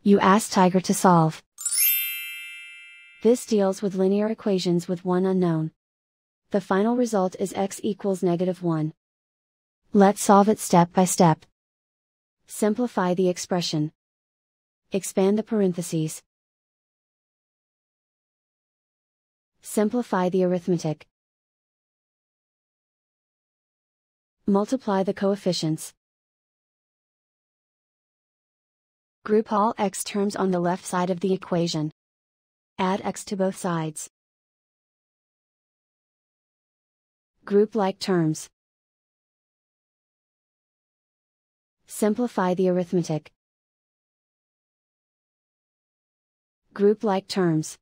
You ask Tiger to solve. This deals with linear equations with one unknown. The final result is x equals -1. Let's solve it step by step. Simplify the expression. Expand the parentheses. Simplify the arithmetic. Multiply the coefficients. Group all x terms on the left side of the equation. Add x to both sides. Group like terms. Simplify the arithmetic. Group like terms.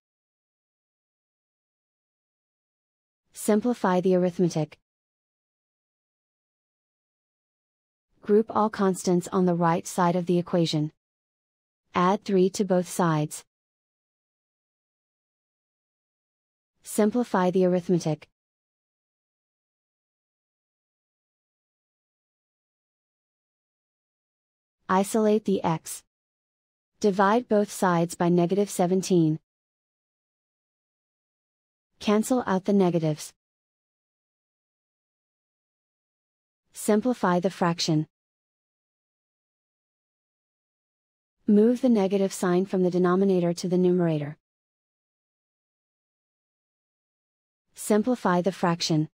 Simplify the arithmetic. Group all constants on the right side of the equation. Add 3 to both sides. Simplify the arithmetic. Isolate the x. Divide both sides by -17. Cancel out the negatives. Simplify the fraction. Move the negative sign from the denominator to the numerator. Simplify the fraction.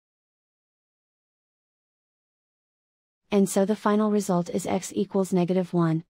And so the final result is x equals -1.